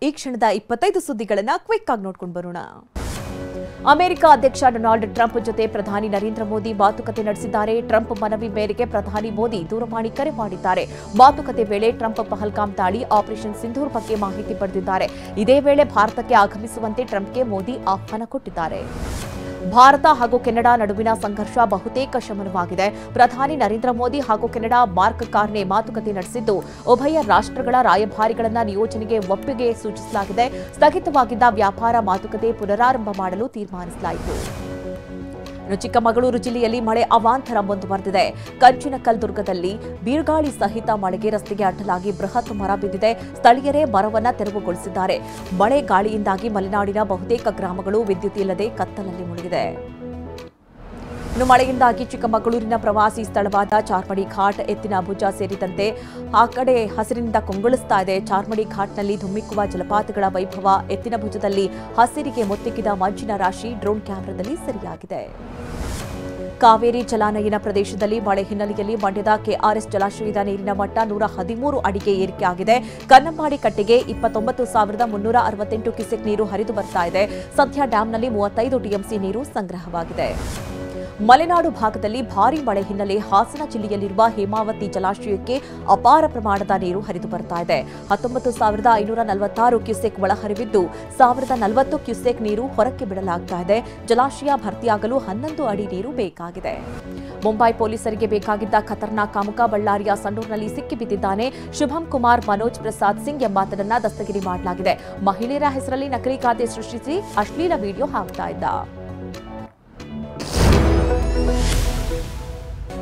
ಈ ಕ್ಷಣದ 25 ಸುದ್ದಿಗಳನ್ನು ಕ್ವಿಕ್ ಆಗಿ ನೋಡ್ಕೊಂಡು ಬರೋಣ. ಅಮೆರಿಕ ಅಧ್ಯಕ್ಷ ಡೊನಾಲ್ಡ್ ಟ್ರಂಪ್ ಜೊತೆ ಪ್ರಧಾನಿ ನರೇಂದ್ರ ಮೋದಿ ಮಾತುಕತೆ ನಡೆಸಿದ್ದಾರೆ. ಟ್ರಂಪ್ ಮನವಿ ಮೇರೆಗೆ ಪ್ರಧಾನಿ ಮೋದಿ ದೂರವಾಣಿ ಕರೆ ಮಾಡಿದ್ದಾರೆ. ಮಾತುಕತೆ ವೇಳೆ ಟ್ರಂಪ್ ಪಹಲ್ಗಾಮ್ ದಾಳಿ, ಆಪರೇಷನ್ ಸಿಂಧೂರ್ ಬಗ್ಗೆ ಮಾಹಿತಿ ಪಡೆದಿದ್ದಾರೆ. ಇದೇ ವೇಳೆ ಭಾರತಕ್ಕೆ ಆಗಮಿಸುವಂತೆ ಟ್ರಂಪ್ಗೆ ಮೋದಿ ಆಹ್ವಾನ ಕೊಟ್ಟಿದ್ದಾರೆ. ಭಾರತ ಹಾಗೂ ಕೆನಡಾ ನಡುವಿನ ಸಂಘರ್ಷ ಬಹುತೇಕ ಶಮನವಾಗಿದೆ. ಪ್ರಧಾನಿ ನರೇಂದ್ರ ಮೋದಿ ಹಾಗೂ ಕೆನಡಾ ಮಾರ್ಕ್ ಕಾರ್ನೆ ಮಾತುಕತೆ ನಡೆಸಿದ್ದು, ಉಭಯ ರಾಷ್ಟ್ರಗಳ ರಾಯಭಾರಿಗಳನ್ನ ನಿಯೋಜನೆಗೆ ಒಪ್ಪಿಗೆ ಸೂಚಿಸಲಾಗಿದೆ. ಸ್ಥಗಿತವಾಗಿದ್ದ ವ್ಯಾಪಾರ ಮಾತುಕತೆ ಪುನರಾರಂಭ ಮಾಡಲು ತೀರ್ಮಾನಿಸಲಾಯಿತು. ಚಿಕ್ಕಮಗಳೂರು ಜಿಲ್ಲೆಯಲ್ಲಿ ಮಳೆ ಅವಾಂತರ ಮುಂದುವರೆದಿದೆ. ಕಂಚಿನಕಲ್ದುರ್ಗದಲ್ಲಿ ಬೀರ್ಗಾಳಿ ಸಹಿತ ಮಳೆಗೆ ರಸ್ತೆಗೆ ಅಡ್ಡಲಾಗಿ ಬೃಹತ್ ಮರ ಬಿದ್ದಿದೆ. ಸ್ಥಳೀಯರೇ ಮರವನ್ನು ತೆರವುಗೊಳಿಸಿದ್ದಾರೆ. ಮಳೆ ಗಾಳಿಯಿಂದಾಗಿ ಮಲೆನಾಡಿನ ಬಹುತೇಕ ಗ್ರಾಮಗಳು ವಿದ್ಯುತ್ ಇಲ್ಲದೆ ಕತ್ತಲಲ್ಲಿ ಮುಳುಗಿದೆ. ಇನ್ನು ಮಳೆಯಿಂದಾಗಿ ಚಿಕ್ಕಮಗಳೂರಿನ ಪ್ರವಾಸಿ ಸ್ಥಳವಾದ ಚಾರ್ಮಡಿ ಘಾಟ್, ಎತ್ತಿನ ಭುಜ ಸೇರಿದಂತೆ ಆ ಕಡೆ ಹಸಿರಿನಿಂದ ಕೊಂಗೊಳಿಸ್ತಾ ಇದೆ. ಚಾರ್ಮಡಿ ಘಾಟ್ನಲ್ಲಿ ಧುಮ್ಮಿಕ್ಕುವ ಜಲಪಾತಗಳ ವೈಭವ, ಎತ್ತಿನ ಭುಜದಲ್ಲಿ ಹಸಿರಿಗೆ ಮುತ್ತಿಕ್ಕಿದ ಮಂಜಿನ ರಾಶಿ ಡ್ರೋನ್ ಕ್ಯಾಮೆರಾದಲ್ಲಿ ಸೆರೆಯಾಗಿದೆ. ಕಾವೇರಿ ಜಲಾನಯನ ಪ್ರದೇಶದಲ್ಲಿ ಮಳೆ ಹಿನ್ನೆಲೆಯಲ್ಲಿ ಮಂಡ್ಯದ ಕೆಆರ್ಎಸ್ ಜಲಾಶಯದ ನೀರಿನ ಮಟ್ಟ 113 ಅಡಿಗೆ ಏರಿಕೆಯಾಗಿದೆ. ಕನ್ನಂಬಾಡಿ ಕಟ್ಟೆಗೆ 29,368 ಕ್ಯೂಸೆಕ್ ನೀರು ಹರಿದು ಬರ್ತಾ ಇದೆ. ಸದ್ಯ ಡ್ಯಾಂನಲ್ಲಿ 35 ಟಿಎಂಸಿ ನೀರು ಸಂಗ್ರಹವಾಗಿದೆ. ಮಲೆನಾಡು ಭಾಗದಲ್ಲಿ ಭಾರೀ ಮಳೆ ಹಿನ್ನೆಲೆ ಹಾಸನ ಜಿಲ್ಲೆಯಲ್ಲಿರುವ ಹೇಮಾವತಿ ಜಲಾಶಯಕ್ಕೆ ಅಪಾರ ಪ್ರಮಾಣದ ನೀರು ಹರಿದು ಬರ್ತಾ ಇದೆ. 19,546 ಕ್ಯೂಸೆಕ್ ಒಳಹರಿವಿದ್ದು 1,040 ಕ್ಯೂಸೆಕ್ ನೀರು ಹೊರಕ್ಕೆ ಬಿಡಲಾಗ್ತಾ ಇದೆ. ಜಲಾಶಯ ಭರ್ತಿಯಾಗಲು 11 ಅಡಿ ನೀರು ಬೇಕಾಗಿದೆ. ಮುಂಬೈ ಪೊಲೀಸರಿಗೆ ಬೇಕಾಗಿದ್ದ ಖತರ್ನಾಕ್ ಕಾಮುಕ ಬಳ್ಳಾರಿಯ ಸಂಡೂರಿನಲ್ಲಿ ಸಿಕ್ಕಿಬಿದ್ದಿದ್ದಾನೆ. ಶುಭಂ ಕುಮಾರ್ ಮನೋಜ್ ಪ್ರಸಾದ್ ಸಿಂಗ್ ಎಂಬಾತನನ್ನ ದಸ್ತಗಿರಿ ಮಾಡಲಾಗಿದೆ. ಮಹಿಳೆಯರ ಹೆಸರಲ್ಲಿ ನಕಲಿ ಖಾತೆ ಸೃಷ್ಟಿಸಿ ಅಶ್ಲೀಲ ವಿಡಿಯೋ ಹಾಕ್ತಾ ಇದ್ದ.